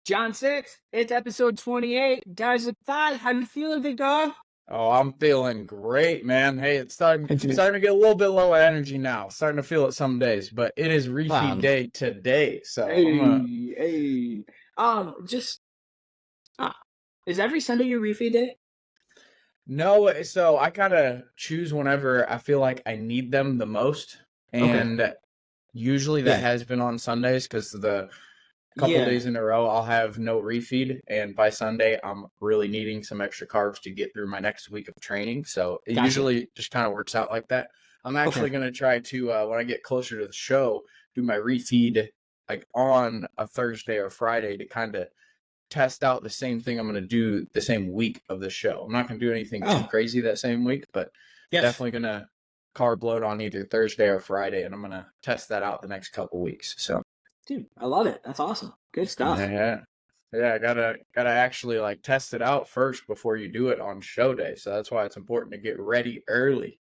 John 6, it's episode 28. Guys, it's five. How you feeling, big dog? Oh, I'm feeling great, man. Hey, it's starting to get a little bit low energy now. Starting to feel it some days, but it is refeed day today. So Hey. Is every Sunday your refeed day? No, so I kind of choose whenever I feel like I need them the most. And usually that has been on Sundays because the couple days in a row I'll have no refeed, and by Sunday I'm really needing some extra carbs to get through my next week of training. So it usually just kind of works out like that. I'm actually going to try to when I get closer to the show do my refeed like on a Thursday or Friday to kind of test out the same thing I'm going to do the same week of the show. I'm not going to do anything too crazy that same week, but definitely going to carb load on either Thursday or Friday, and I'm going to test that out the next couple weeks. So dude, I love it. That's awesome. Good stuff. Yeah, I gotta actually like test it out first before you do it on show day. So that's why it's important to get ready early.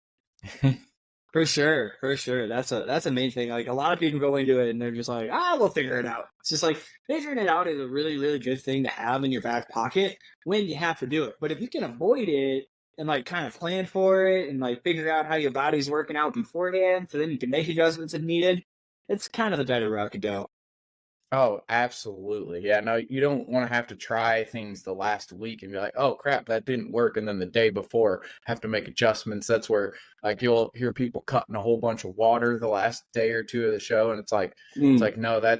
For sure. That's a main thing. Like a lot of people go into it and they're just like, we'll figure it out. It's just like figuring it out is a really, really good thing to have in your back pocket when you have to do it. But if you can avoid it and like kind of plan for it and like figure out how your body's working out beforehand, so then you can make adjustments if needed, it's kind of the better route to go. Oh, absolutely. Yeah, no, you don't want to have to try things the last week and be like, oh crap, that didn't work. And then the day before have to make adjustments. That's where like you'll hear people cutting a whole bunch of water the last day or two of the show. And it's like, no,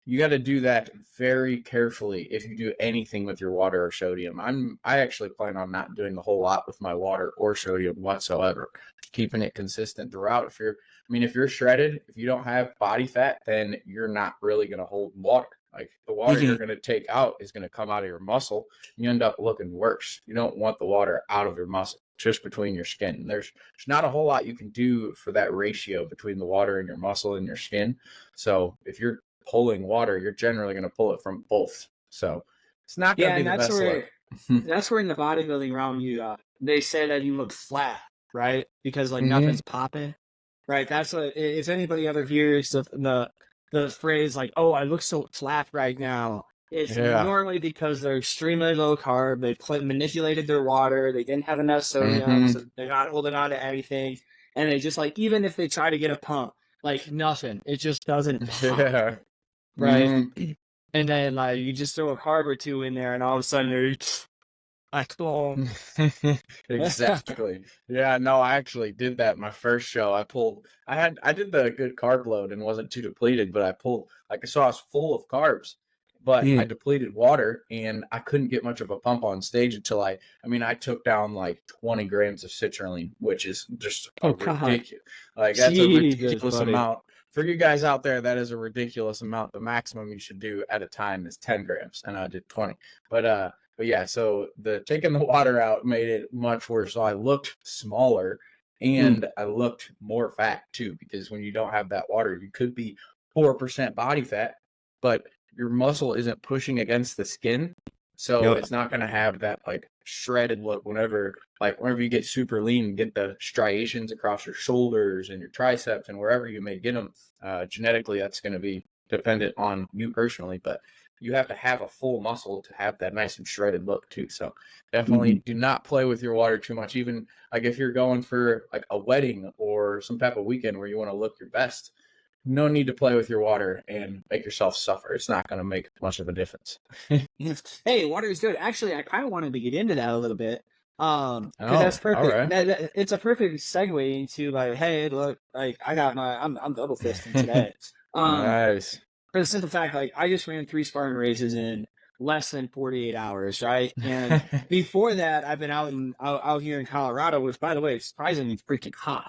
you got to do that very carefully if you do anything with your water or sodium. I actually plan on not doing a whole lot with my water or sodium whatsoever, keeping it consistent throughout. If you're shredded, if you don't have body fat, then you're not really going to hold water. Like the water you're going to take out is going to come out of your muscle. You end up looking worse. You don't want the water out of your muscle, just between your skin. There's not a whole lot you can do for that ratio between the water and your muscle and your skin. So if you're pulling water, you're generally going to pull it from both. So it's not going to be the best look. That's where in the bodybuilding realm, they say that you look flat, right? Because like nothing's popping. Right, that's what. If anybody ever hears the phrase like, "Oh, I look so flat right now," it's normally because they're extremely low carb. They manipulated their water. They didn't have enough sodium, so they're not holding on to anything. And they just like, even if they try to get a pump, like nothing, it just doesn't pop. Right, and then like you just throw a carb or two in there, and all of a sudden they're Exactly. Yeah, no, I actually did that my first show. I did the good carb load and wasn't too depleted, but I was full of carbs, but I depleted water and I couldn't get much of a pump on stage until I took down like 20 grams of citrulline, which is just ridiculous. Like that's a ridiculous amount. For you guys out there, that is a ridiculous amount. The maximum you should do at a time is 10 grams, and I did 20. But yeah, so taking the water out made it much worse. So I looked smaller and I looked more fat too, because when you don't have that water, you could be 4% body fat, but your muscle isn't pushing against the skin. So it's not going to have that like shredded look whenever you get super lean, get the striations across your shoulders and your triceps and wherever you may get them. Genetically, that's going to be dependent on you personally, but you have to have a full muscle to have that nice and shredded look too. So definitely do not play with your water too much. Even like if you're going for like a wedding or some type of weekend where you want to look your best, no need to play with your water and make yourself suffer. It's not going to make much of a difference. Hey, water is good. Actually, I kind of wanted to get into that a little bit. Because that's perfect. Right. It's a perfect segue into like, hey, look, like I'm double fisting today. Nice. For the simple fact, like I just ran 3 Spartan races in less than 48 hours, right? And before that, I've been out here in Colorado, which, by the way, is surprisingly freaking hot.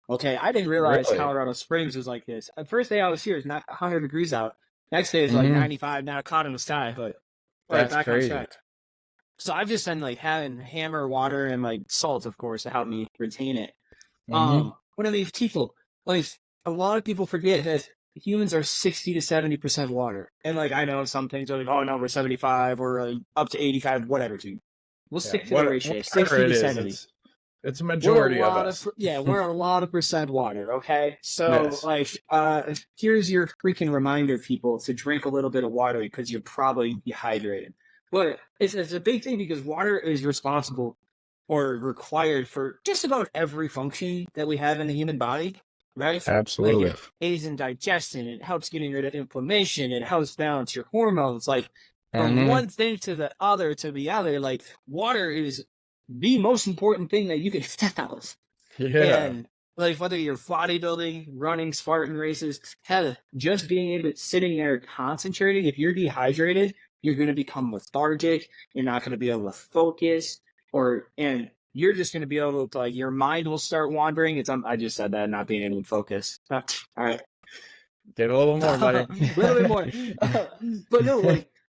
Okay, I didn't realize Colorado Springs was like this. The first day I was here, it's not 100 degrees out. Next day it's like 95, now caught in the sky, but that's back crazy. on track. So I've just been like having hammer water and like salt, of course, to help me retain it. One of these people, like a lot of people forget that humans are 60 to 70% water. And like I know some things are like, oh no, we're 75 or like, up to 85, whatever, dude. We'll stick to the ratio, 60 to 70. It's a majority of We're us. a lot of percent water, okay? So, Yes. like, here's your freaking reminder, people, to drink a little bit of water because you're probably dehydrated. But it's a big thing because water is responsible or required for just about every function that we have in the human body, right? Like, Absolutely. it aids in digestion, it helps getting rid of inflammation, it helps balance your hormones. Like, from one thing to the other, like, water is the most important thing that you can have. Yeah. And like whether you're bodybuilding, running Spartan races, hell, just being able to sitting there concentrating, if you're dehydrated, you're gonna become lethargic, you're not gonna be able to focus, and you're just gonna be able to like your mind will start wandering. I just said that, not being able to focus. All right. Get a little more, buddy. A little bit more. But no,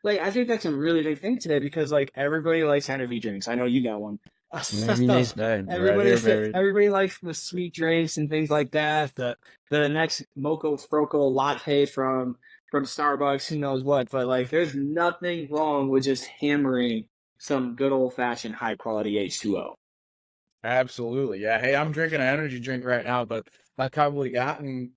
like I think that's a really big thing today because like everybody likes energy drinks. I know you got one. Everybody likes the sweet drinks and things like that. The next Moco Froco latte from Starbucks, who knows what. But like, there's nothing wrong with just hammering some good old fashioned high quality H2O. Absolutely. Yeah. Hey, I'm drinking an energy drink right now, but I've probably gotten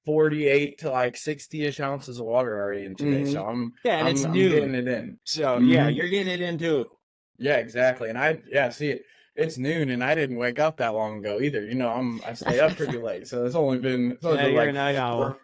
48 to like 60-ish ounces of water already in today. So and it's I'm noon. getting it in. So yeah, you're getting it in too. Yeah, exactly. And see, it's noon and I didn't wake up that long ago either. You know, I stay up pretty late. So it's only been You're a night owl.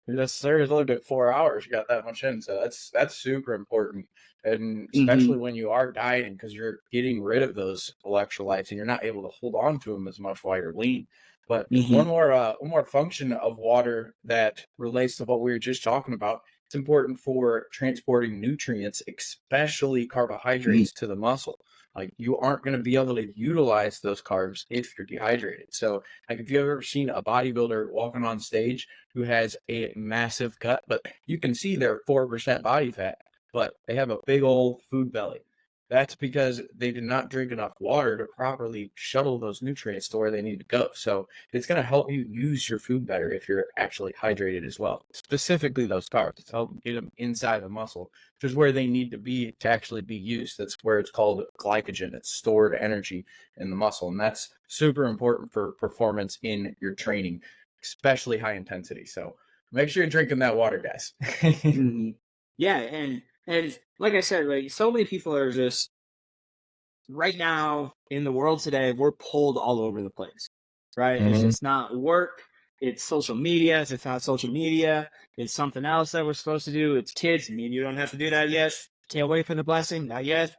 Yes, sir. It's only been 4 hours. You got that much in, so that's super important, and especially when you are dieting, because you're getting rid of those electrolytes, and you're not able to hold on to them as much while you're lean. But one more function of water that relates to what we were just talking about. It's important for transporting nutrients, especially carbohydrates, to the muscle. Like, you aren't going to be able to utilize those carbs if you're dehydrated. So, like, if you've ever seen a bodybuilder walking on stage who has a massive gut, but you can see they're 4% body fat, but they have a big old food belly. That's because they did not drink enough water to properly shuttle those nutrients to where they need to go. So it's going to help you use your food better if you're actually hydrated as well. Specifically those carbs. It's helping get them inside the muscle, which is where they need to be to actually be used. That's where it's called glycogen. It's stored energy in the muscle. And that's super important for performance in your training, especially high intensity. So make sure you're drinking that water, guys. Yeah, and like I said, like so many people are just right now in the world today, we're pulled all over the place, right? It's just not work. It's social media. If it's not social media, it's something else that we're supposed to do. It's kids. I mean, you don't have to do that yet. Can't wait for the blessing. Not yet.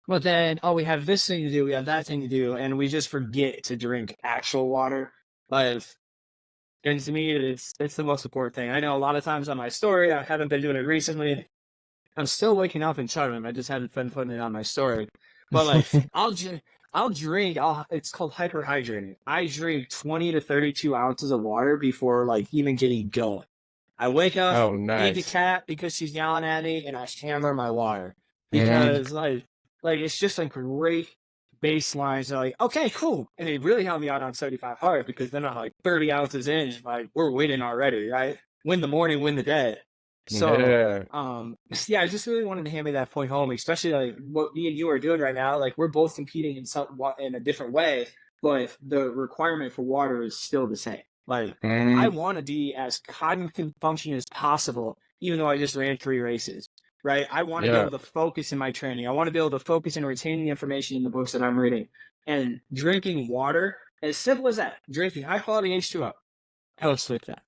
But then, we have this thing to do. We have that thing to do. And we just forget to drink actual water. Like, and to me, it's the most important thing. I know a lot of times on my story, I haven't been doing it recently. I'm still waking up and chugging. I just haven't been putting it on my story. But like, I'll drink. It's called hyperhydrating. I drink 20 to 32 ounces of water before like even getting going. I wake up, feed the cat because she's yelling at me, and I hammer my water because like it's just like a great baseline. So like, okay, cool, and it really helped me out on 75 hard because then I'm like 30 ounces in, like we're winning already, right? Win the morning, win the day. So, I just really wanted to hammer that point home, especially like what me and you are doing right now. Like we're both competing in a different way, but the requirement for water is still the same. Like I want to be as cognitive functioning as possible, even though I just ran 3 races. Right? I want to be able to focus in my training. I want to be able to focus and retain the information in the books that I'm reading. And drinking water, as simple as that, drinking high quality H2O, helps with that.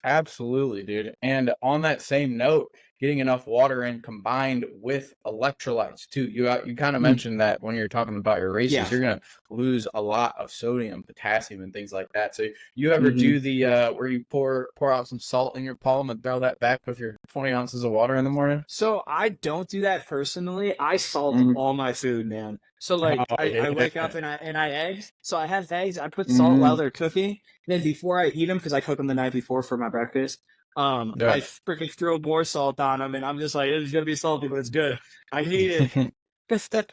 Absolutely, dude. And on that same note, getting enough water in combined with electrolytes too. You kind of mentioned that when you're talking about your races, you're gonna lose a lot of sodium, potassium, and things like that. So you ever do the where you pour out some salt in your palm and throw that back with your 20 ounces of water in the morning? So I don't do that personally. I salt all my food, man. So like I wake up and I eggs. So I have eggs. I put salt while they're cooking. Then before I eat them, because I cook them the night before for my breakfast, I freaking throw more salt on them, and I'm just like, it's gonna be salty, but it's good. I need it. Because if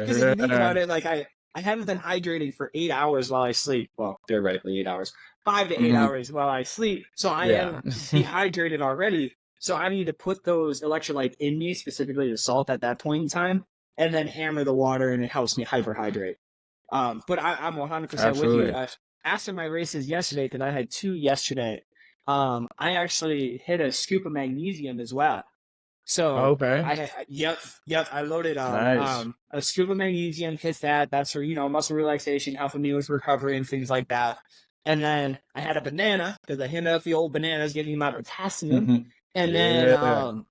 you think about it, like I haven't been hydrating for 8 hours while I sleep. Well, theoretically 8 hours, 5 to 8 hours while I sleep. So I am dehydrated already. So I need to put those electrolytes in me, specifically the salt, at that point in time. and then hammer the water, and it helps me hyperhydrate. But I'm 100% with you. Absolutely. After my races yesterday, because I had 2 yesterday, I actually hit a scoop of magnesium as well. So Okay. yep, I loaded Nice. a scoop of magnesium, hit that. That's for, muscle relaxation, helping me with recovery and things like that. And then I had a banana because I hit up the old bananas, getting my potassium. And then Yeah.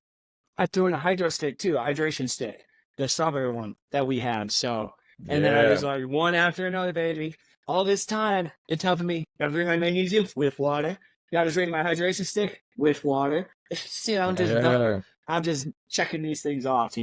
I threw in a hydro stick too, a hydration stick, the strawberry one that we had. So, and then I just Yeah. like one after another, baby. All this time, it's helping me. Gotta drink my magnesium with water. Gotta drink my hydration stick with water. See, Yeah. I'm just checking these things off.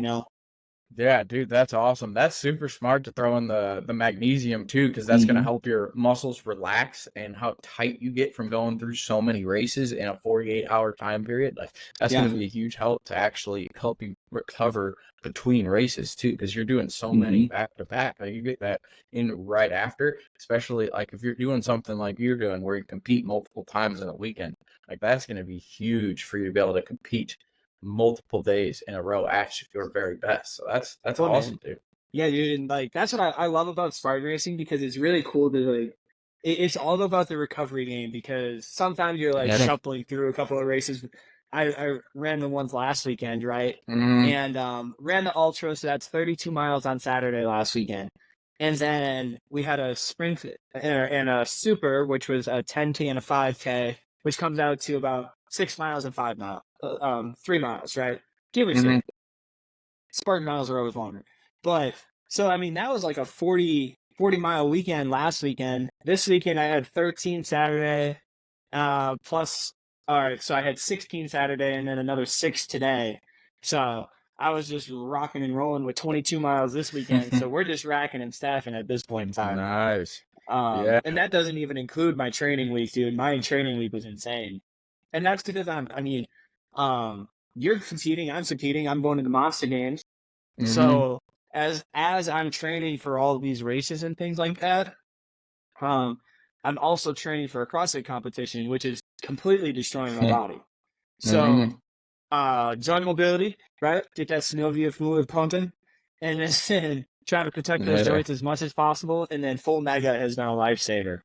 Yeah, dude, that's awesome. That's super smart to throw in the magnesium too, because that's going to Mm-hmm. help your muscles relax and how tight you get from going through so many races in a 48-hour time period. Like that's going Yeah. to be a huge help to actually help you recover between races too, because you're doing so many Mm-hmm. back to back. Like you get that in right after, especially like if you're doing something like you're doing where you compete multiple times in a weekend. Like that's going to be huge for you to be able to compete multiple days in a row at your very best. So that's Well, man. awesome, dude. Yeah, dude, and like that's what I love about Spartan racing because it's really cool to like it's all about the recovery game because sometimes you're like Yeah. shuffling through a couple of races. I ran the ones last weekend, right? Mm-hmm. And ran the ultra, so that's 32 miles on Saturday last weekend. And then we had a sprint and a super, which was a 10K and a 5K, which comes out to about 6 miles and 5 miles, 3 miles, right? Give or Mm-hmm. take. Spartan miles are always longer. But so I mean that was like a 40 mile weekend last weekend. This weekend I had 13 Saturday, plus all right, so I had 16 Saturday and then another 6 today. So I was just rocking and rolling with 22 miles this weekend. So we're just racking and staffing at this point in time. Nice. Yeah. And that doesn't even include my training week, dude. My training week was insane. And that's because um, you're competing, I'm competing, I'm going to the monster games. Mm-hmm. So as I'm training for all these races and things like that, um, I'm also training for a CrossFit competition, which is completely destroying my body. So, Mm-hmm. joint mobility, right? Get that synovial fluid pumping, and then try to protect those Yeah. joints as much as possible. And then full mega has been a lifesaver.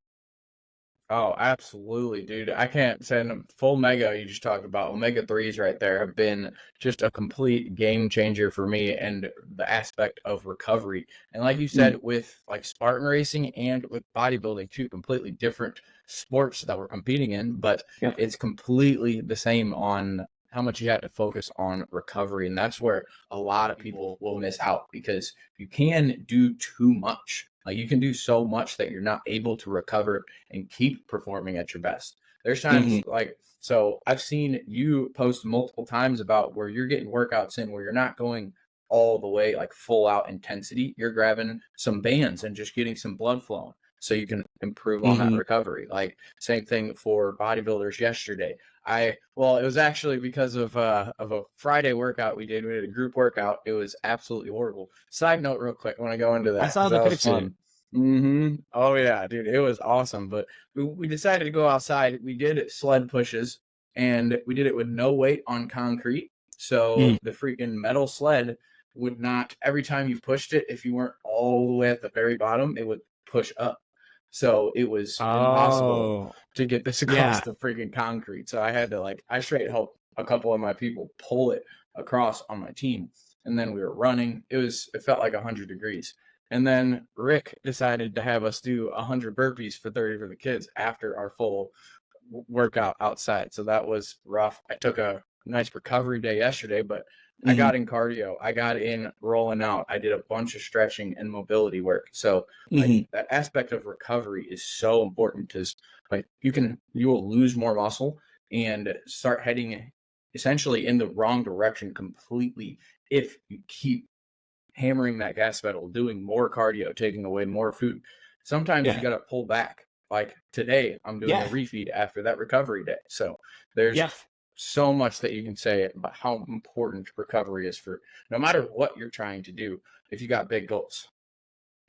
Oh, absolutely, dude. I can't say enough. Full mega you just talked about. Omega 3s right there have been just a complete game changer for me and the aspect of recovery. And like you said, with like Spartan racing and with bodybuilding, two completely different sports that we're competing in, but Yeah. it's completely the same on how much you have to focus on recovery. And that's where a lot of people will miss out because you can do too much. Like you can do so much that you're not able to recover and keep performing at your best. There's times like, so I've seen you post multiple times about where you're getting workouts in where you're not going all the way like full out intensity. You're grabbing some bands and just getting some blood flowing so you can improve on that recovery. Like same thing for bodybuilders yesterday. Well, it was actually because of a Friday workout we did. We did a group workout. It was absolutely horrible. Side note, real quick, I want to go into I that saw because the that was picture. fun. Oh yeah, dude, it was awesome. But we decided to go outside. We did sled pushes, and we did it with no weight on concrete. So the freaking metal sled would not. Every time you pushed it, if you weren't all the way at the very bottom, it would push up. So it was impossible Oh, to get this across yeah. the freaking concrete. So I had to I straight help a couple of my people pull it across on my team. And then we were running. It felt like 100 degrees. And then Rick decided to have us do 100 burpees for 30 for the kids after our full workout outside. So that was rough. I took a nice recovery day yesterday, but I got in cardio. I got in rolling out. I did a bunch of stretching and mobility work. So like that aspect of recovery is so important because like you will lose more muscle and start heading essentially in the wrong direction completely if you keep hammering that gas pedal, doing more cardio, taking away more food. Sometimes you Yeah. got to pull back. Like today, I'm doing a Yeah. refeed after that recovery day. So there's Yeah. so much that you can say about how important recovery is for no matter what you're trying to do if you got big goals.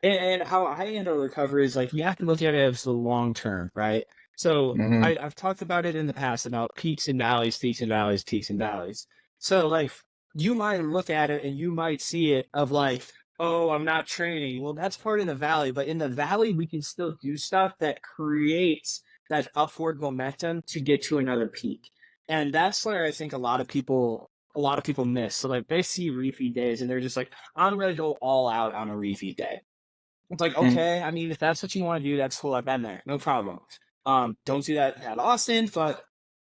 And how I handle recovery is like you have to look at it as the long term, right? So Mm-hmm. I've talked about it in the past about peaks and valleys, peaks and valleys, peaks and valleys. So like you might look at it and you might see it of like, oh, I'm not training. Well, that's part of the valley, but in the valley, we can still do stuff that creates that upward momentum to get to another peak. And that's where I think a lot of people miss. So like they see refeed days and they're just like, I'm ready to go all out on a refeed day. It's like, Mhm. okay, I mean, if that's what you want to do, that's cool. I've been there. No problem. Don't do that at Austin, but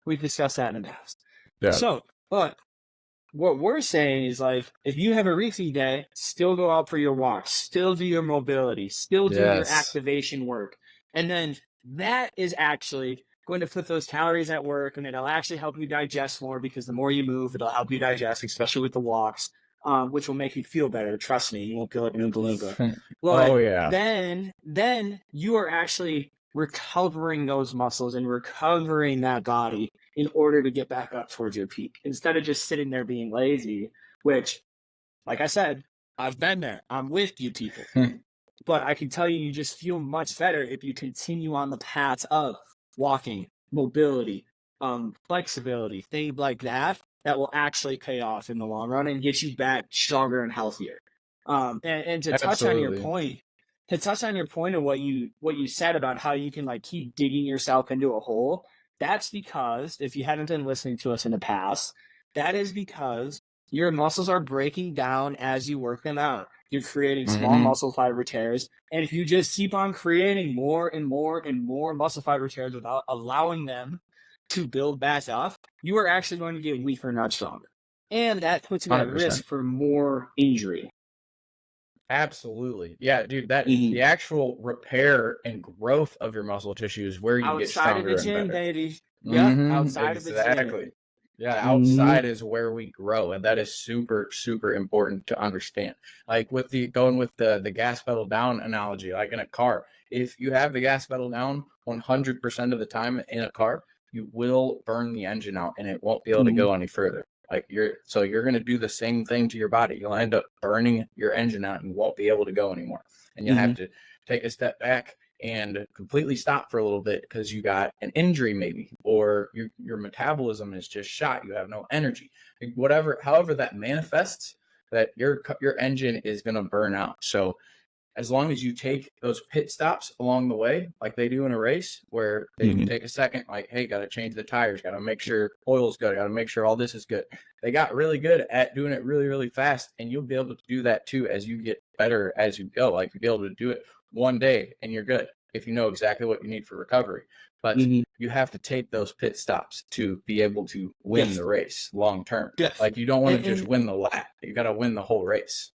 we've discussed that in the past. Yeah. So, but what we're saying is like, if you have a refeed day, still go out for your walks, still do your mobility, still do your Yes. activation work. And then that is actually going to put those calories at work and it'll actually help you digest more because the more you move, it'll help you digest, especially with the walks, which will make you feel better. Trust me, you won't feel like an Oompa Loompa. Oh But yeah. then you are actually recovering those muscles and recovering that body in order to get back up towards your peak instead of just sitting there being lazy, which, like I said, I've been there. I'm with you people. But I can tell you, you just feel much better if you continue on the path of walking, mobility, flexibility, things like that, that will actually pay off in the long run and get you back stronger and healthier. And Absolutely. to touch on your point of what you said about how you can like keep digging yourself into a hole, that's because if you hadn't been listening to us in the past, that is because your muscles are breaking down as you work them out. You're creating small Hmm. muscle fiber tears. And if you just keep on creating more and more and more muscle fiber tears without allowing them to build back up, you are actually going to get weaker, not stronger. And that puts you at 100%. risk for more injury. Absolutely. Yeah, dude, that Mm-hmm. the actual repair and growth of your muscle tissue is where you get Outside of the stronger and gym, better. baby. Yep, outside of the gym. Exactly. Yeah, Mm-hmm. outside is where we grow, and that is super, super important to understand. Like with the going with the gas pedal down analogy, like in a car, if you have the gas pedal down 100% of the time in a car, you will burn the engine out, and it won't be able to Mm-hmm. go any further. Like you're gonna do the same thing to your body. You'll end up burning your engine out, and you won't be able to go anymore, and you'll Mm-hmm. have to take a step back and completely stop for a little bit because you got an injury maybe, or your metabolism is just shot. You have no energy. Whatever, however that manifests, that your engine is going to burn out. So as long as you take those pit stops along the way, like they do in a race, where they Mm-hmm. take a second, like, hey, got to change the tires, got to make sure oil's good, got to make sure all this is good. They got really good at doing it really, really fast, and you'll be able to do that too as you get better as you go. Like you'll be able to do it one day, and you're good if you know exactly what you need for recovery. But Mm-hmm. you have to take those pit stops to be able to win Yes. the race long term. Yes. Like you don't want to just And win the lap; you got to win the whole race.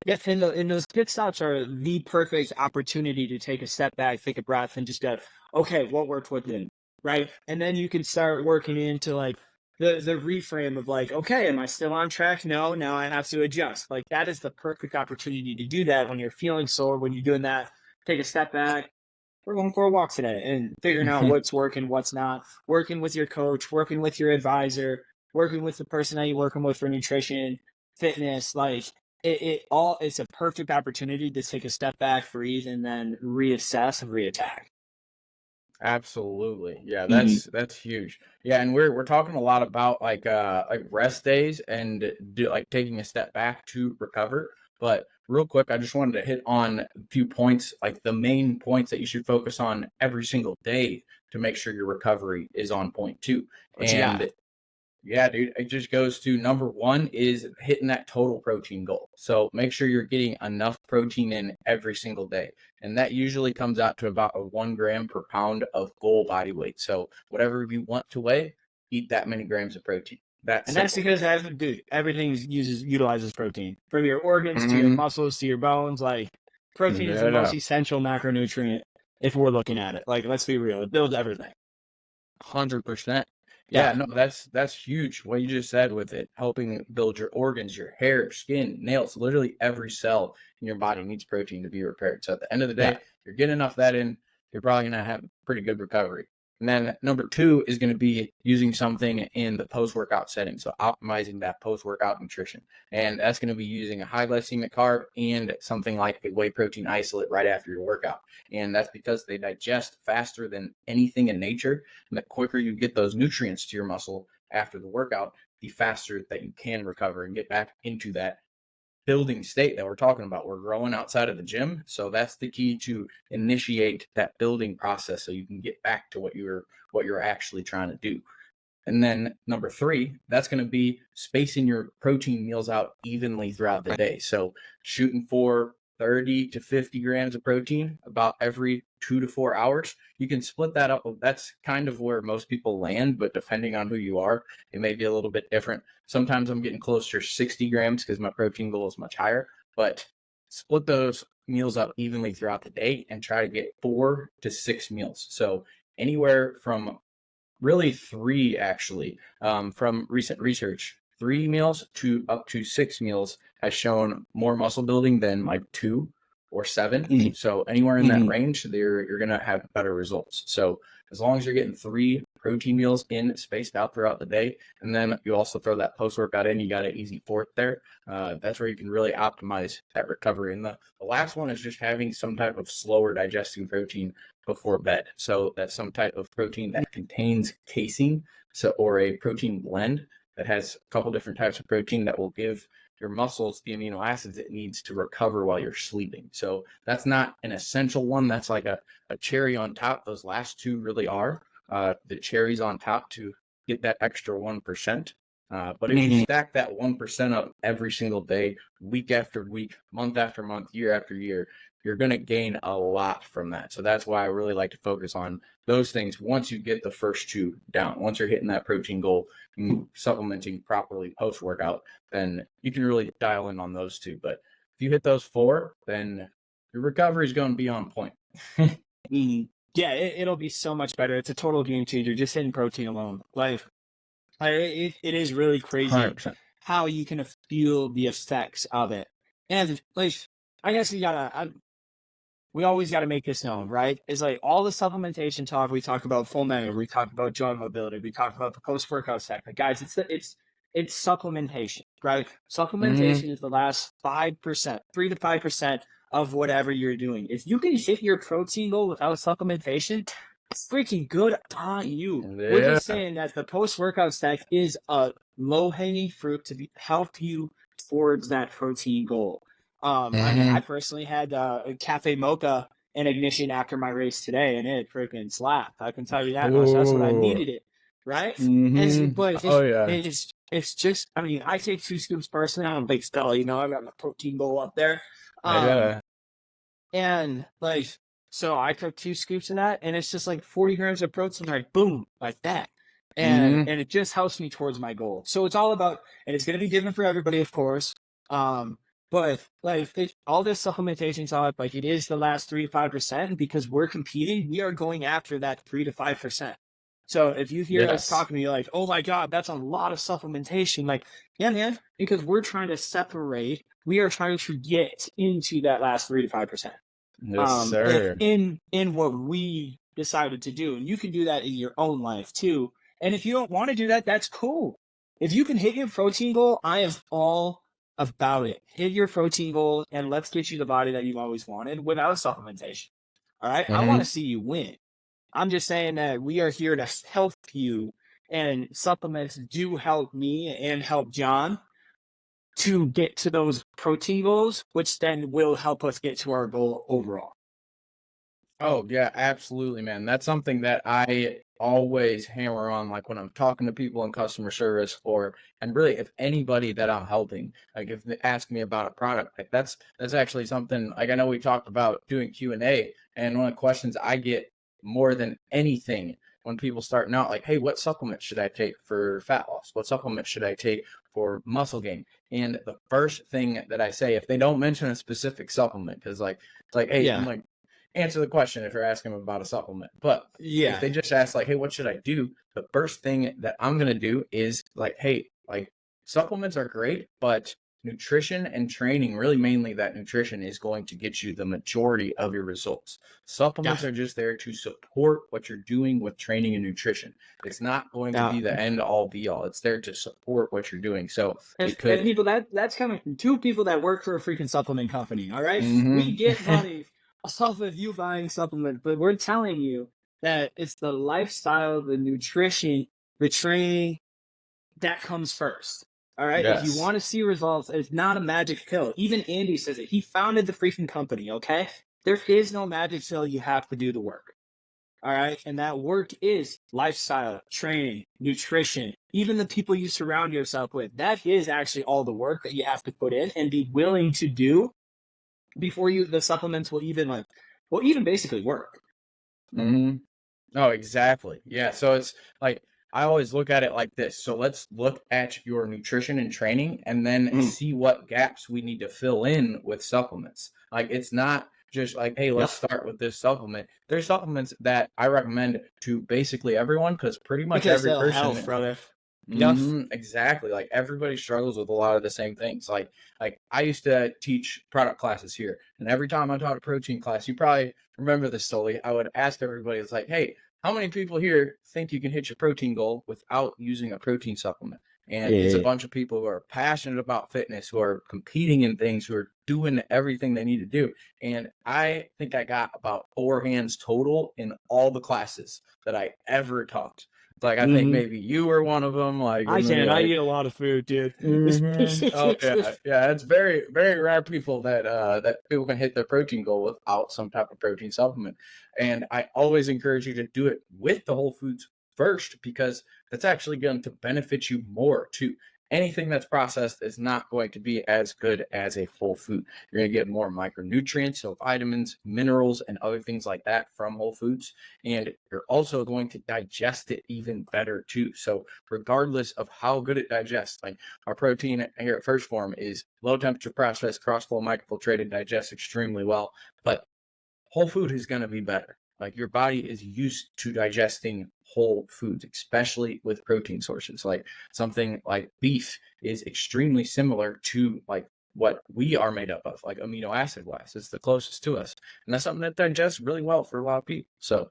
yes, and those pit stops are the perfect opportunity to take a step back, take a breath, and just go, okay, what worked, what didn't, right? And then you can start working into like the reframe of like, okay, am I still on track? No, now I have to adjust. Like that is the perfect opportunity to do that when you're feeling sore, when you're doing that. Take a step back. We're going for a walk today and figuring out what's working, what's not. Working with your coach, working with your advisor, working with the person that you're working with for nutrition, fitness, like it's a perfect opportunity to take a step back, breathe, and then reassess and reattack. Absolutely. Yeah, Mm-hmm. that's huge. Yeah, and we're talking a lot about like rest days and do like taking a step back to recover. But real quick, I just wanted to hit on a few points, like the main points that you should focus on every single day to make sure your recovery is on point too. What you got? And yeah, dude, it just goes to number one is hitting that total protein goal. So make sure you're getting enough protein in every single day. And that usually comes out to about a 1 gram per pound of goal body weight. So whatever you want to weigh, eat that many grams of protein. That's And that's simple. because dude, everything utilizes protein, from your organs to your Mm-hmm. muscles to your bones. Like protein is the most Yeah, essential macronutrient if we're looking at it. Like let's be real, it builds everything. 100%. Yeah, Yeah. no, that's huge. What you just said with it, helping build your organs, your hair, skin, nails, literally every cell in your body needs protein to be repaired. So at the end of the Yeah. day, you're getting enough of that in, you're probably gonna have pretty good recovery. And then number two is going to be using something in the post-workout setting. So optimizing that post-workout nutrition. And that's going to be using a high glycemic carb and something like a whey protein isolate right after your workout. And that's because they digest faster than anything in nature. And the quicker you get those nutrients to your muscle, after the workout, the faster that you can recover and get back into that building state that we're talking about. We're growing outside of the gym. So that's the key to initiate that building process so you can get back to what you're actually trying to do. And then number 3, that's going to be spacing your protein meals out evenly throughout the day. So shooting for 30 to 50 grams of protein about every 2 to 4 hours. You can split that up. That's kind of where most people land, but depending on who you are, it may be a little bit different. Sometimes I'm getting closer to 60 grams because my protein goal is much higher, but split those meals up evenly throughout the day and try to get 4 to 6 meals. So anywhere from really 3 actually, from recent research, 3 meals to up to 6 meals has shown more muscle building than like 2 or 7. So anywhere in that range, you're going to have better results. So as long as you're getting 3 protein meals in spaced out throughout the day, and then you also throw that post-workout in, you got an easy 4th there. That's where you can really optimize that recovery. And the last one is just having some type of slower digesting protein before bed. So that's some type of protein that contains casein, or a protein blend that has a couple different types of protein that will give your muscles the amino acids it needs to recover while you're sleeping. So that's not an essential one. That's like a cherry on top. Those last 2 really are the cherries on top to get that extra 1%. But if you stack that 1% up every single day, week after week, month after month, year after year, you're going to gain a lot from that. So that's why I really like to focus on those things once you get the first 2 down. Once you're hitting that protein goal and supplementing properly post-workout, then you can really dial in on those 2. But if you hit those 4, then your recovery is going to be on point. Yeah, it'll be so much better. It's a total game changer just hitting protein alone. It is really crazy 100%. how you can feel the effects of it. And I guess we always got to make this known, right? It's like all the supplementation talk. We talk about full memory. We talk about joint mobility. We talk about the post-workout segment. Guys, it's supplementation, right? Supplementation is the last 5%, 3 to 5% of whatever you're doing. If you can hit your protein goal without supplementation, it's freaking good on you. Yeah. We're just saying that the post-workout stack is a low-hanging fruit to help you towards that protein goal. I mean, I personally had a cafe mocha and ignition after my race today, and it freaking slapped. I can tell you that much. That's what I needed it, right? But it's just, I mean, I take 2 scoops personally. I'm a big fella, I got my protein goal up there. And so I took 2 scoops of that, and it's just like 40 grams of protein, like boom, like that. And it just helps me towards my goal. So it's all about, and it's going to be different for everybody, of course. But all this supplementation talk, it is the last 3 to 5%, because we're competing. We are going after that 3 to 5%. So if you hear us talking to you like, oh my God, that's a lot of supplementation. Yeah, man, because we're trying to separate. We are trying to get into that last 3 to 5%. Yes, sir. In what we decided to do. And you can do that in your own life too. And if you don't want to do that, that's cool. If you can hit your protein goal, I am all about it. Hit your protein goal and let's get you the body that you've always wanted without supplementation. All right? I want to see you win. I'm just saying that we are here to help you, and supplements do help me and help John to get to those protein goals, which then will help us get to our goal overall. Oh, yeah, absolutely, man. That's something that I always hammer on, like when I'm talking to people in customer service, and really if anybody that I'm helping, like if they ask me about a product, like that's actually something, like I know we talked about doing Q&A, and one of the questions I get more than anything when people starting out, like, hey, what supplement should I take for fat loss? What supplement should I take for muscle gain? And the first thing that I say, if they don't mention a specific supplement, because hey, I'm like, answer the question if you're asking them about a supplement. But if they just ask hey, what should I do? The first thing that I'm going to do is hey, supplements are great, but nutrition and training, really mainly that nutrition, is going to get you the majority of your results. Supplements are just there to support what you're doing with training and nutrition. It's not going to be the end all be all. It's there to support what you're doing. So and people, that's coming from 2 people that work for a freaking supplement company. All right. We get money off of you buying supplement, but we're telling you that it's the lifestyle, the nutrition, the training, that comes first. All right. If you Yes. want to see results, it's not a magic pill. Even Andy says it. He founded the freaking company. Okay. There is no magic pill. You have to do the work. All right. And that work is lifestyle, training, nutrition, even the people you surround yourself with. That is actually all the work that you have to put in and be willing to do before the supplements will even basically work. Mm-hmm. Oh, exactly. Yeah. So it's like I always look at it like this. So let's look at your nutrition and training and then see what gaps we need to fill in with supplements. Like it's not just like, hey, let's start with this supplement. There's supplements that I recommend to basically everyone because pretty much Because every they'll person. help, brother. Exactly. Like everybody struggles with a lot of the same things. Like I used to teach product classes here, and every time I taught a protein class, you probably remember this, Sully. I would ask everybody, it's like, hey, how many people here think you can hit your protein goal without using a protein supplement? And it's a bunch of people who are passionate about fitness, who are competing in things, who are doing everything they need to do. And I think I got about 4 hands total in all the classes that I ever taught. Like I think maybe you were one of them. Like I can. I eat a lot of food, dude. Oh yeah. It's very very rare people that that people can hit their protein goal without some type of protein supplement. And I always encourage you to do it with the whole foods first because that's actually going to benefit you more too. Anything that's processed is not going to be as good as a whole food. You're going to get more micronutrients, so vitamins, minerals, and other things like that from whole foods. And you're also going to digest it even better too. So regardless of how good it digests, like our protein here at First Form is low temperature processed, cross-flow microfiltrated, digests extremely well. But whole food is going to be better. Like your body is used to digesting whole foods, especially with protein sources. Like something like beef is extremely similar to like what we are made up of, like amino acid wise. It's the closest to us. And that's something that digests really well for a lot of people. So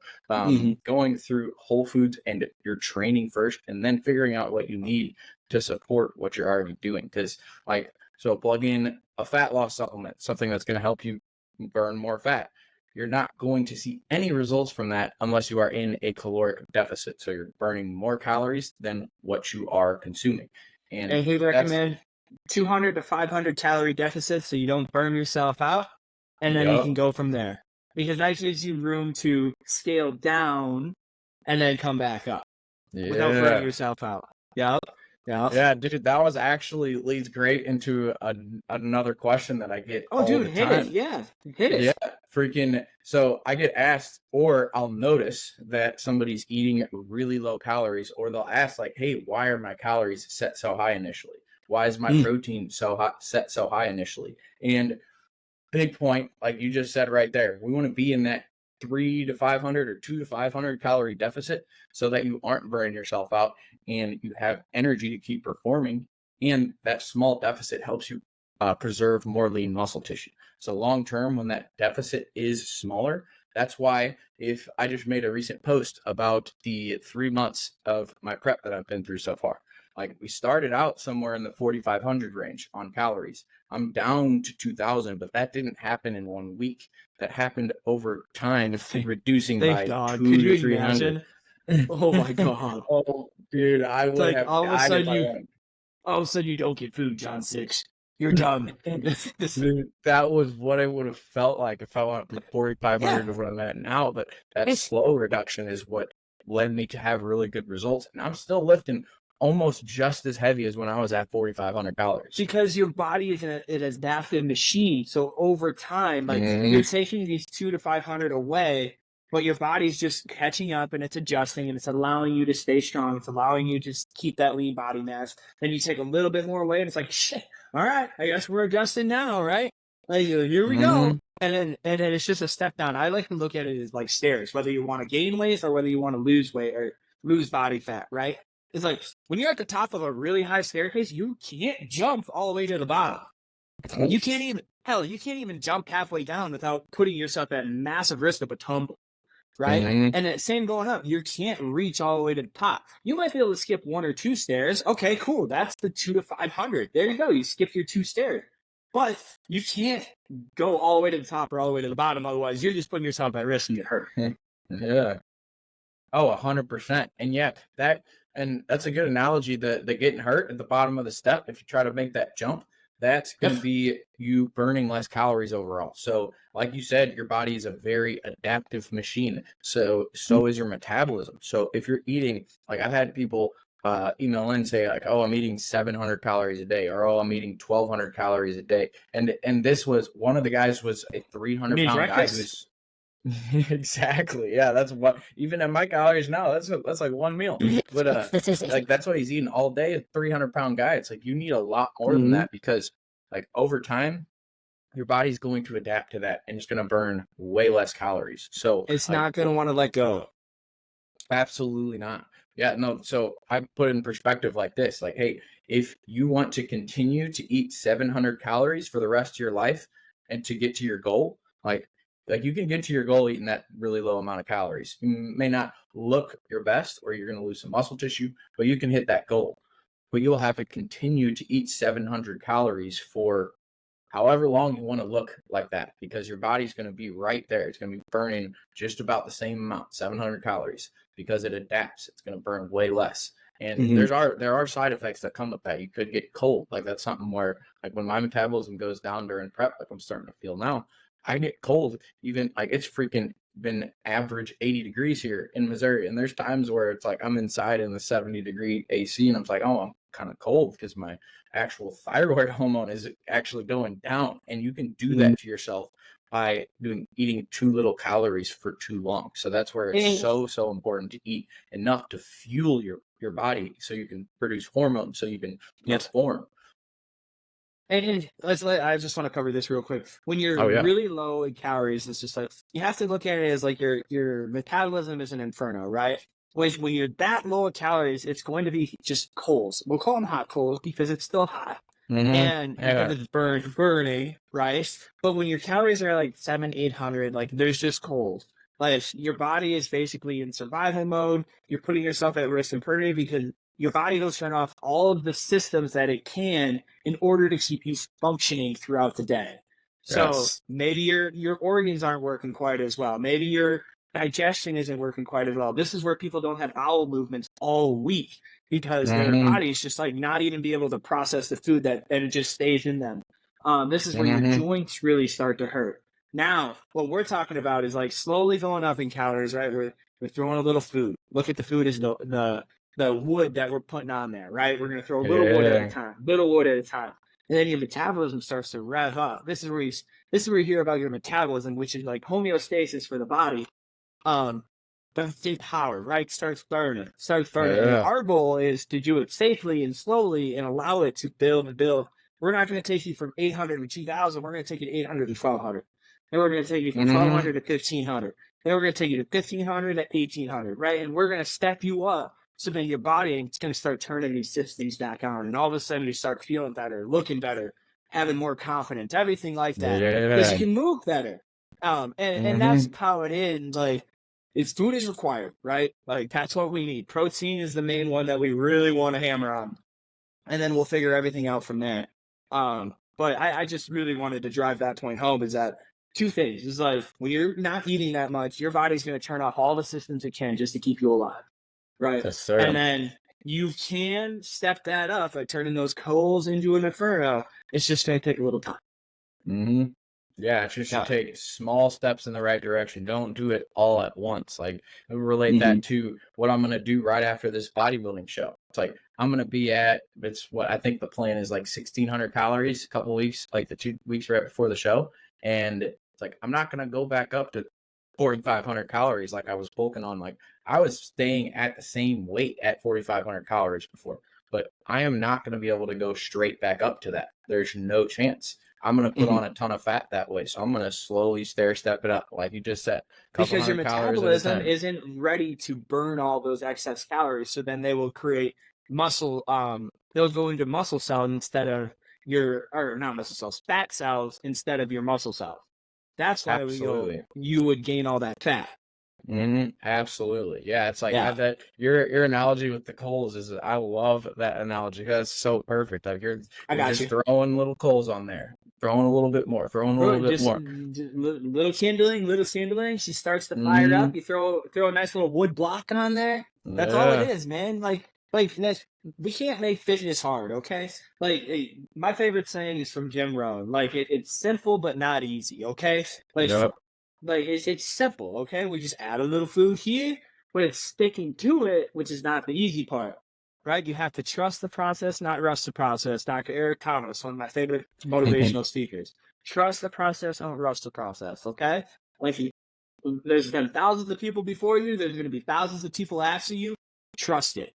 going through whole foods and your training first and then figuring out what you need to support what you're already doing. Because like, so plug in a fat loss supplement, something that's going to help you burn more fat. You're not going to see any results from that unless you are in a caloric deficit. So you're burning more calories than what you are consuming. And he recommend 200 to 500 calorie deficit so you don't burn yourself out. And then you can go from there. Because that gives you room to scale down and then come back up without burning yourself out. Yeah, dude, that was actually leads great into another question that I get all dude, the hit time. it. Yeah, hit it. Yeah, freaking. So I get asked, or I'll notice that somebody's eating really low calories, or they'll ask like, "Hey, why are my calories set so high initially? Why is my protein set so high initially?" And big point, like you just said right there, we want to be in that 3 to 500 or 2 to 500 calorie deficit so that you aren't burning yourself out and you have energy to keep performing. And that small deficit helps you preserve more lean muscle tissue. So long term, when that deficit is smaller, that's why if I just made a recent post about the 3 months of my prep that I've been through so far. Like we started out somewhere in the 4,500 range on calories. I'm down to 2,000, but that didn't happen in 1 week. That happened over time, reducing by 2 to 300. Oh my god! Oh, dude, I would like have all of a died if I sudden went. all of a sudden you don't get food, John 6. You're done. Dude, that was what it would have felt like if I went from 4,500 to where I'm at now. But that slow reduction is what led me to have really good results. And I'm still lifting almost just as heavy as when I was at 4,500 calories. Because your body is an adaptive machine. So over time, like you're taking these 2 to 500 away, but your body's just catching up and it's adjusting and it's allowing you to stay strong. It's allowing you to keep that lean body mass. Then you take a little bit more weight and it's like, shit, all right, I guess we're adjusting now, right? Like, here we go. And then it's just a step down. I like to look at it as like stairs, whether you want to gain weight or whether you want to lose weight or lose body fat, right? It's like when you're at the top of a really high staircase, you can't jump all the way to the bottom. You can't even jump halfway down without putting yourself at massive risk of a tumble, right? And the same going up, you can't reach all the way to the top. You might be able to skip 1 or 2 stairs. Okay, cool. That's the 2 to 500. There you go. You skip your 2 stairs. But you can't go all the way to the top or all the way to the bottom. Otherwise, you're just putting yourself at risk and get hurt. Yeah. Oh, 100%. And yeah, that And that's a good analogy. The getting hurt at the bottom of the step, if you try to make that jump, that's going to be you burning less calories overall. So, like you said, your body is a very adaptive machine. So is your metabolism. So if you're eating, like I've had people email in say like, oh, I'm eating 700 calories a day, or oh, I'm eating 1,200 calories a day. And this was one of the guys was a 300-pound guy who's exactly. Yeah, that's what even at my calories now, that's like one meal. But like that's what he's eating all day, a 300-pound guy. It's like you need a lot more than that because like over time, your body's going to adapt to that and it's gonna burn way less calories. So It's like, not gonna want to let go. absolutely not. Yeah, no. So I put it in perspective like this, like, hey, if you want to continue to eat 700 calories for the rest of your life and to get to your goal, like you can get to your goal eating that really low amount of calories. You may not look your best or you're going to lose some muscle tissue, but you can hit that goal. But you'll have to continue to eat 700 calories for however long you want to look like that because your body's going to be right there. It's going to be burning just about the same amount, 700 calories, because it adapts. It's going to burn way less. And there are side effects that come with that. You could get cold. Like that's something where like when my metabolism goes down during prep, like I'm starting to feel now, I get cold. Even like it's freaking been average 80 degrees here in Missouri. And there's times where it's like I'm inside in the 70-degree AC and I'm like, oh, I'm kind of cold because my actual thyroid hormone is actually going down. And you can do that to yourself by eating too little calories for too long. So that's where it's so important to eat enough to fuel your body so you can produce hormones, so you can perform. And I just want to cover this real quick. When you're really low in calories, it's just like you have to look at it as like your metabolism is an inferno, right? When you're that low in calories, it's going to be just coals. We'll call them hot coals because it's still hot. And it's burning, right? But when your calories are like 700-800, like there's just coals. Like your body is basically in survival mode. You're putting yourself at risk of burning because your body will turn off all of the systems that it can in order to keep you functioning throughout the day. So maybe your organs aren't working quite as well. Maybe your digestion isn't working quite as well. This is where people don't have bowel movements all week because their body's just like not even be able to process the food that it just stays in them. This is where your joints really start to hurt. Now, what we're talking about is like slowly going up in calories, right? We're throwing a little food. Look at the food as the wood that we're putting on there, right? We're going to throw a little wood at a time, and then your metabolism starts to rev up. This is where you hear about your metabolism, which is like homeostasis for the body. The power, right? Starts burning. And our goal is to do it safely and slowly and allow it to build and build. We're not going to take you from 800 to 2,000. We're going to take you to 800 to 1,200. Then we're going to take you from 1,200 to 1,500. Then we're going to take you to 1,500 to 1,800, right? And we're going to step you up so that your body is going to start turning these systems back on. And all of a sudden you start feeling better, looking better, having more confidence, everything like that. Because you can move better. And that's how it is. Like, food is required, right? Like, that's what we need. Protein is the main one that we really want to hammer on. And then we'll figure everything out from there. But I just really wanted to drive that point home is that two things. It's like, when you're not eating that much, your body's going to turn off all the systems it can just to keep you alive, right? And then you can step that up by turning those coals into an inferno. It's just going to take a little time. Yeah, it should take small steps in the right direction. Don't do it all at once. Like, I relate that to what I'm going to do right after this bodybuilding show. It's like, I'm going to be it's what I think the plan is like 1,600 calories, a couple weeks, like the 2 weeks right before the show. And it's like, I'm not going to go back up to 4,500 calories like I was bulking on. Like, I was staying at the same weight at 4,500 calories before, but I am not going to be able to go straight back up to that. There's no chance. I'm going to put on a ton of fat that way. So I'm going to slowly step it up, like you just said. Because your metabolism isn't ready to burn all those excess calories. So then they will create muscle. They'll go into muscle cells instead of not muscle cells, fat cells instead of your muscle cells. That's why you would gain all that fat. Absolutely. Yeah, it's like that. Your analogy with the coals is, I love that analogy. That's so perfect. Like you're just throwing little coals on there, throwing a little bit more, little kindling. She starts to fire up. You throw a nice little wood block on there. That's all it is, man. Like like we can't make fitness hard, okay? Like my favorite saying is from Jim Rohn. Like it's simple but not easy, okay? Like Yep. it's simple, okay? We just add a little food here, but it's sticking to it, which is not the easy part, right? You have to trust the process, not rush the process. Dr. Eric Thomas, one of my favorite motivational speakers. Trust the process, don't rush the process, okay? Like there's been thousands of people before you. There's going to be thousands of people after you. Trust it.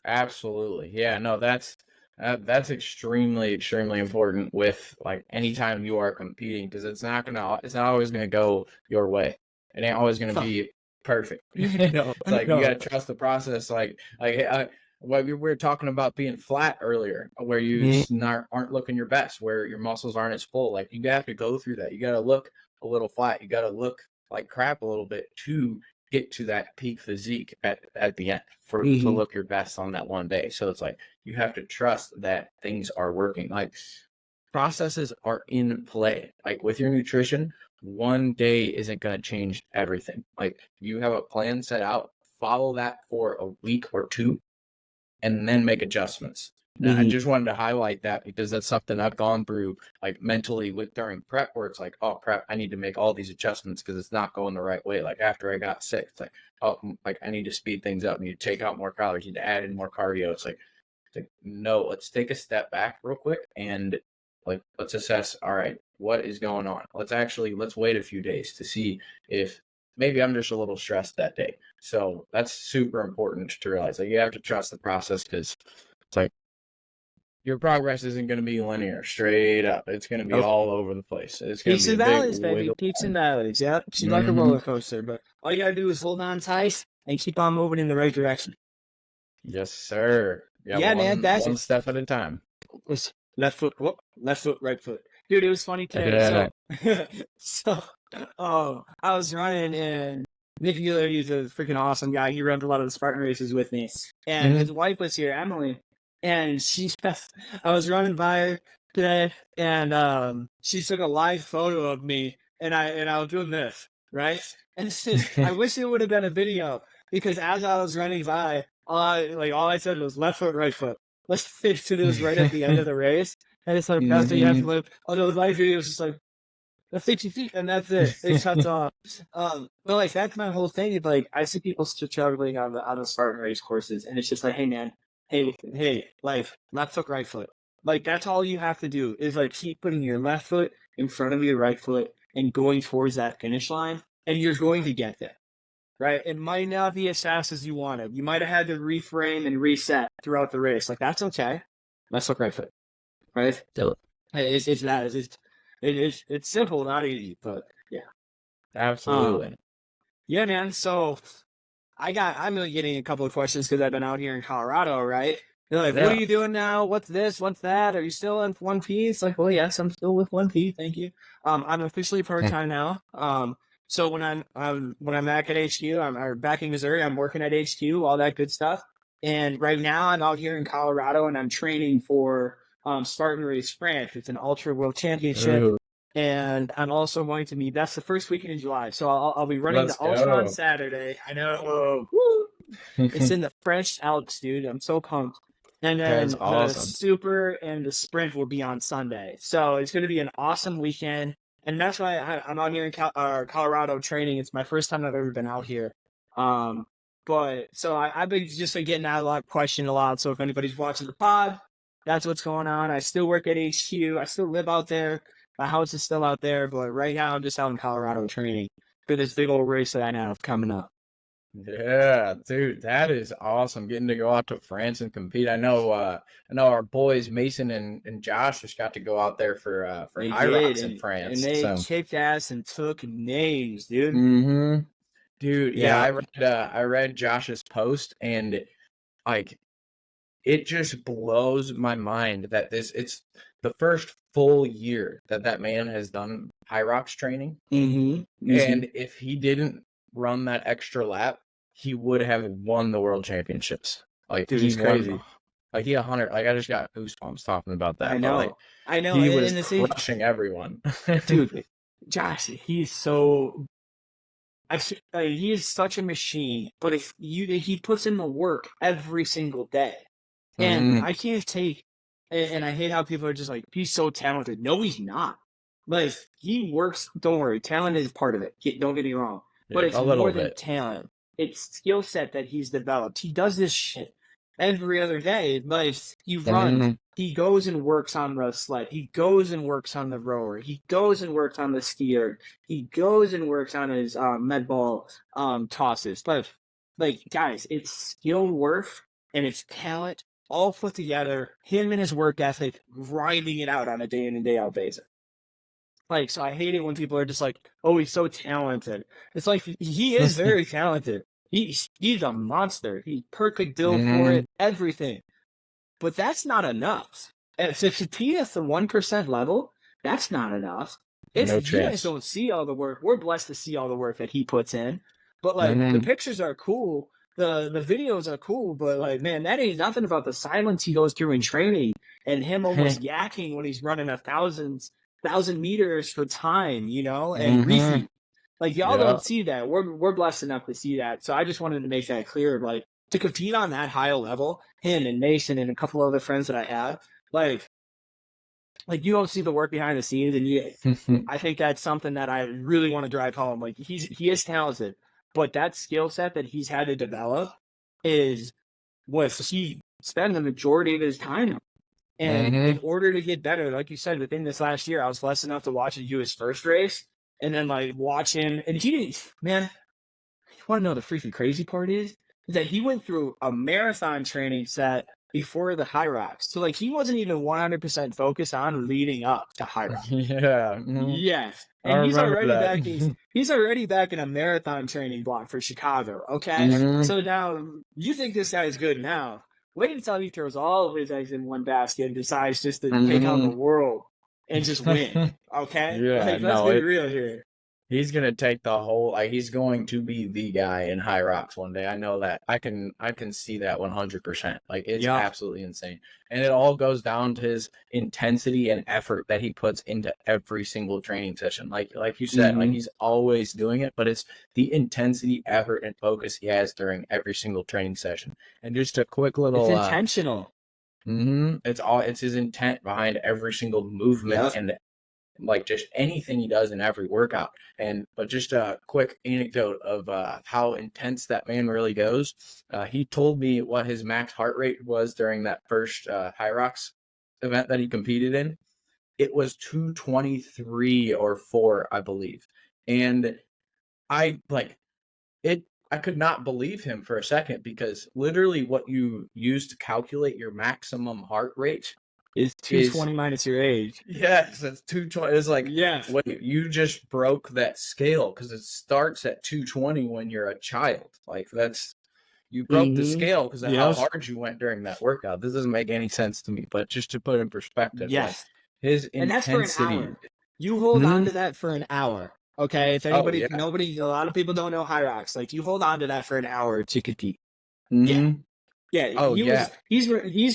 Absolutely. Yeah, no, that's extremely, extremely important with like anytime you are competing, because it's not always gonna go your way. It ain't always gonna be perfect. It's like you gotta trust the process. Well, we were talking about being flat earlier, where you just aren't looking your best, where your muscles aren't as full. Like you have to go through that. You gotta look a little flat. You gotta look like crap a little bit to get to that peak physique at the end to look your best on that one day. So it's like you have to trust that things are working. Like processes are in play. Like with your nutrition, one day isn't going to change everything. Like you have a plan set out, follow that for a week or two, and then make adjustments. I just wanted to highlight that because that's something I've gone through like mentally with during prep, where it's like, oh crap, I need to make all these adjustments because it's not going the right way. Like after I got sick, it's like, oh, like I need to speed things up. I need to take out more calories, I need to add in more cardio. It's like no, let's take a step back real quick and like let's assess, all right, what is going on? Let's wait a few days to see if maybe I'm just a little stressed that day. So that's super important to realize. Like you have to trust the process, because it's like your progress isn't going to be linear, straight up. It's going to be all over the place. It's going to be a valleys, big baby. wiggle. Peaks and valleys. Yeah, she's like a roller coaster, but all you gotta do is hold on tight and keep on moving in the right direction. Yes, sir. Yeah, man. That's one step at a time. Left foot, right foot. Dude, it was funny today. So, I was running, and Nick Mueller, he's a freaking awesome guy. He runs a lot of the Spartan races with me, and his wife was here, Emily, and I was running by her today, and she took a live photo of me, and I was doing this, right? And it's just, I wish it would have been a video, because as I was running by, all I said was left foot, right foot. Let's fix to this right at the end of the race. And it's like, that's what you have to live. Although the live video is just like, the 50 feet, and that's it. It cuts off. But like, that's my whole thing. Like, I see people struggling on the Spartan race courses, and it's just like, hey, man, hey, life, left foot, right foot. Like, that's all you have to do is like keep putting your left foot in front of your right foot and going towards that finish line, and you're going to get there. Right? It might not be as fast as you wanted. You might have had to reframe and reset throughout the race. Like, that's okay. Let's look right foot. Right? It's simple, not easy, but yeah. Absolutely. Yeah, man. So I'm getting a couple of questions because I've been out here in Colorado, right? They're like, what are you doing now? What's this? What's that? Are you still in 1P? It's like, well, yes, I'm still with 1P. Thank you. I'm officially part-time now. So when I'm back at HQ, I'm back in Missouri. I'm working at HQ, all that good stuff. And right now, I'm out here in Colorado, and I'm training for Spartan Race France. It's an Ultra World Championship, and I'm also going to be. That's the first weekend in July, so I'll be running the Ultra on Saturday. I know, it's in the French Alps, dude. I'm so pumped. And then the Super and the Sprint will be on Sunday, so it's going to be an awesome weekend. And that's why I'm out here in Colorado training. It's my first time I've ever been out here. But so I've been just getting out a lot, questioned a lot. So if anybody's watching the pod, that's what's going on. I still work at HQ. I still live out there. My house is still out there. But right now I'm just out in Colorado training for this big old race that I have coming up. Yeah, dude, that is awesome. Getting to go out to France and compete. I know our boys Mason and Josh just got to go out there for High Rocks in France. And they kicked ass and took names, dude. Dude, yeah, I read Josh's post, and like it just blows my mind that it's the first full year that man has done High Rocks training. And if he didn't run that extra lap, he would have won the world championships. Like, dude, he's crazy. Like, he 100. Like, I just got goosebumps talking about that. I know. He was crushing everyone. Dude, Josh, he's so He is such a machine, but he puts in the work every single day, and Mm-hmm. I can't take. And I hate how people are just like, he's so talented. No, he's not. Like he works. Don't worry, talent is part of it. Don't get me wrong, but Yeah, it's a more little than bit. talent. It's skill set that he's developed. He does this shit every other day. Like he runs. Mm-hmm. He goes and works on the sled. He goes and works on the rower. He goes and works on the skier. He goes and works on his med ball tosses. But like guys, it's skill worth and it's talent all put together. Him and his work ethic, grinding it out on a day in and day out basis. Like, so I hate it when people are just like, "Oh, he's so talented." It's like he is very talented. He's a monster. He's perfect build for Mm-hmm. it. Everything. But that's not enough. If to be at the 1% level, that's not enough. No You guys chance. don't see all the work. We're blessed to see all the work that he puts in. But like the Mm-hmm. pictures are cool, the videos are cool, but like man, that ain't nothing about the silence he goes through in training and him almost yakking when he's running 1,000 meters for time, and Mm-hmm. refeed. Like y'all Yeah. don't see that. We're blessed enough to see that. So I just wanted to make that clear. Like to compete on that high level, him and Mason and a couple other friends that I have, like you don't see the work behind the scenes, and I think that's something that I really want to drive home. Like he is talented, but that skill set that he's had to develop is what he spent the majority of his time on. And in Mm-hmm. order to get better, like you said, within this last year, I was blessed enough to watch him do his first race, and then like watch him, and he didn't. Man, you want to know the freaking crazy part is that he went through a marathon training set before the High Rocks. So like he wasn't even 100% focused on leading up to High Rocks. Yeah. Mm-hmm. Yes. I And he's remember already that. back he's already back in a marathon training block for Chicago. Okay. Mm-hmm. So now you think this guy is good now. Wait until he throws all of his eggs in one basket and decides just to take on the Mm-hmm. world and just win. Okay? Yeah, Like let's no, be real here. he's gonna take the whole like he's going to be the guy in High Rocks one day. I know that. I can see that 100%. Like it's Yep. absolutely insane. And it all goes down to his intensity and effort that he puts into every single training session. Like you said, like Mm-hmm. he's always doing it, but it's the intensity, effort, and focus he has during every single training session. And just a quick It's little intentional. it's his intent behind every single movement Yep. and like just anything he does in every workout. But just a quick anecdote of how intense that man really goes. He told me what his max heart rate was during that first High Rocks event that he competed in. It was 223 or 4, I believe. And I like it. I could not believe him for a second because literally what you use to calculate your maximum heart rate It's is 220 minus your age. yes, it's 220. It's like, Yes. wait, you just broke that scale because it starts at 220 when you're a child. Like you broke the Mm-hmm. scale because of how Yes. hard you went during that workout. This doesn't make any sense to me, but just to put in perspective, like Yes. his And that's for an intensity. hour. You hold on Mhm. to that for an hour. Okay. If Oh anybody, yeah. nobody, a lot of people don't know High Rocks. Like you hold on to that for an hour to compete. Yeah. Hmm. Yeah. Oh yeah. He's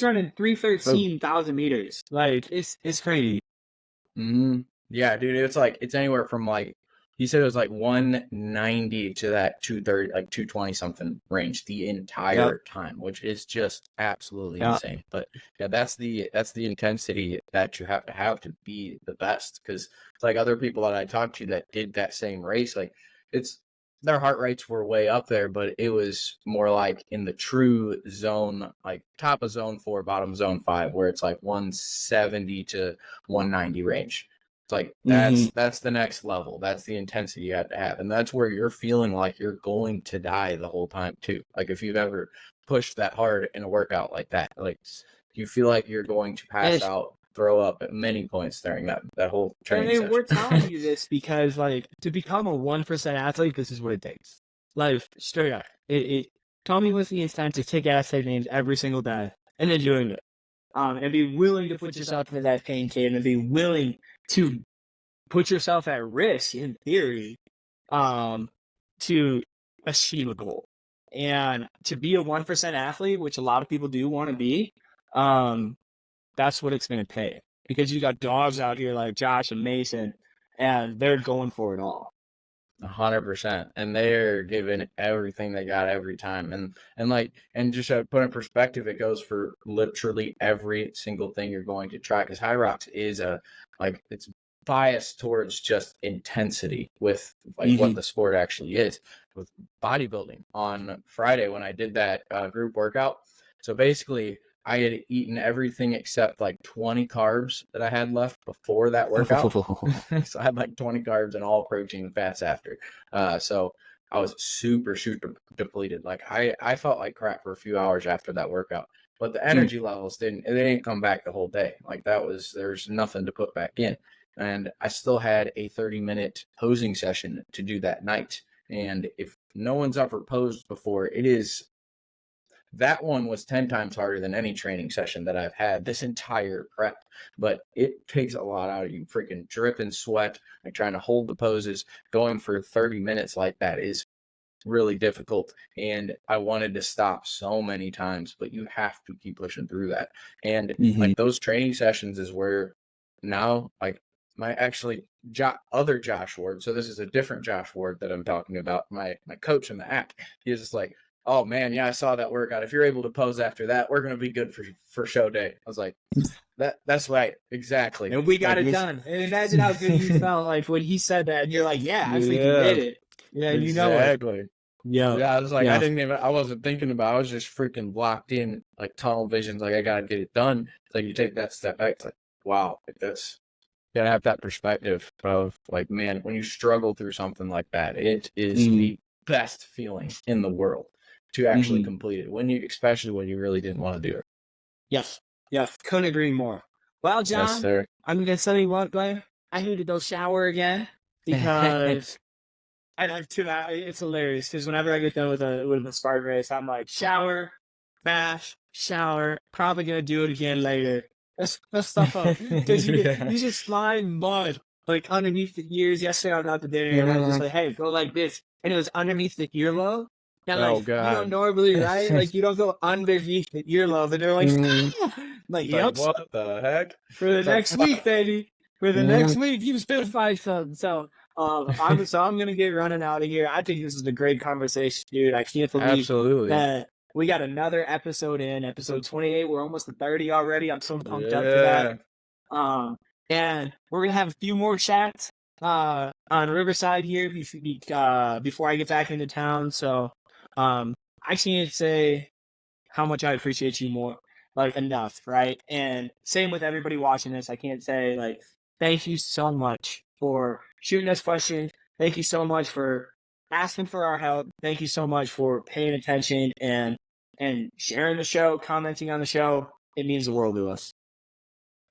running Oh. 313,000 meters. Like it's crazy. Yeah, dude, it's anywhere from like he said it was like 190 to that 230, like 220 something range the Yep. entire time, which is just absolutely Yeah. insane. But yeah, that's the intensity that you have to be the best because it's like other people that I talked to that did that same race, like it's their heart rates were way up there, but it was more like in the true zone, like top of zone 4, bottom zone 5, where it's like 170 to 190 range. It's like Mm-hmm. that's the next level. That's the intensity you have to have. And that's where you're feeling like you're going to die the whole time too. Like if you've ever pushed that hard in a workout like that, like you feel like you're going to pass And, out, throw up at many points during that whole training and we're session. telling you this because like to become a 1% athlete, this is what it takes. Like straight up. Tommy was the intent to kick ass names every single day and then doing it. And be willing to put yourself in that pain cave and be willing to put yourself at risk in theory to achieve a goal. And to be a 1% athlete, which a lot of people do want to be, that's what it's going to pay. Because you got dogs out here like Josh and Mason, and they're going for it all. 100%. And they're giving everything they got every time. And just to put in perspective, it goes for literally every single thing you're going to try. Because High Rocks is it's biased towards just intensity with what the sport actually is with bodybuilding. On Friday when I did that group workout, so basically I had eaten everything except 20 carbs that I had left before that workout. So I had 20 carbs and all protein and fats after. So I was super, super depleted. I felt like crap for a few hours after that workout, but the energy levels didn't come back the whole day. There's nothing to put back in. And I still had a 30-minute posing session to do that night. And if no one's ever posed before, that one was 10 times harder than any training session that I've had this entire prep. But it takes a lot out of you, freaking dripping sweat, trying to hold the poses. Going for 30 minutes like that is really difficult. And I wanted to stop so many times, but you have to keep pushing through that. And those training sessions is where now, my other Josh Ward, so this is a different Josh Ward that I'm talking about, my coach in the app, he was just like, oh man, yeah, I saw that workout. If you're able to pose after that, we're going to be good for show day. I was like, that's right. Exactly. And we got it done. And imagine how good you felt when he said that and you're like, yeah, I think you did it. Yeah, exactly. You know it. Exactly. Yeah, I was like, I wasn't thinking about it. I was just freaking blocked in, tunnel visions. I got to get it done. You take that step back. It's wow, that's, you got to have that perspective of man, when you struggle through something like that, it is the best feeling in the world to actually complete it, especially when you really didn't want to do it. Yes. Couldn't agree more. Well, John, yes, sir. I'm going to tell you what, Blair, I need to go shower again because it's hilarious because whenever I get done with a Spartan race, I'm like, shower, bash, shower, probably going to do it again later. That's stuff up because you just slide mud underneath the ears. Yesterday I was out to dinner and I was just like, hey, go like this. And it was underneath the earlobe. And God. you don't normally, right? You don't go underneath the earlobe. And they're like, yep. What the heck? For the next week, baby. For the next week, you still find something. So, I'm going to get running out of here. I think this is a great conversation, dude. I can't believe that we got another episode in, episode 28. We're almost to 30 already. I'm so pumped up for that. And we're going to have a few more chats on Riverside here before I get back into town. So, I can't say how much I appreciate you more, enough, right? And same with everybody watching this. I can't say, thank you so much for shooting us questions. Thank you so much for asking for our help. Thank you so much for paying attention and sharing the show, commenting on the show. It means the world to us.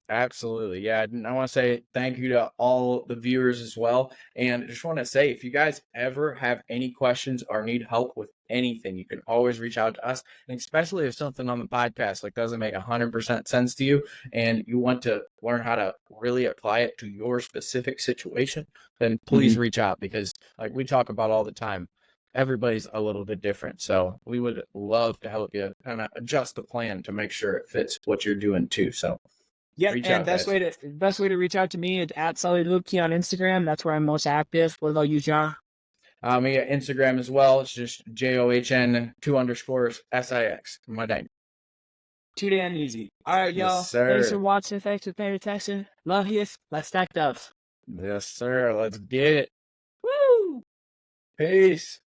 Absolutely. Yeah. And I want to say thank you to all the viewers as well. And I just want to say, if you guys ever have any questions or need help with anything, you can always reach out to us. And especially if something on the podcast doesn't make 100% sense to you and you want to learn how to really apply it to your specific situation, then please reach out, because we talk about all the time, everybody's a little bit different. So we would love to help you kind of adjust the plan to make sure it fits what you're doing too. So yeah, and best way to reach out to me is @SolidLuki on Instagram. That's where I'm most active. What about you, John? Me at Instagram as well. It's just JOHN 2_SIX. My name. Too damn easy. All right, y'all. Yes, sir. Thanks for watching. Thanks for paying attention. Love you. Let's stack up. Yes, sir. Let's get it. Woo! Peace.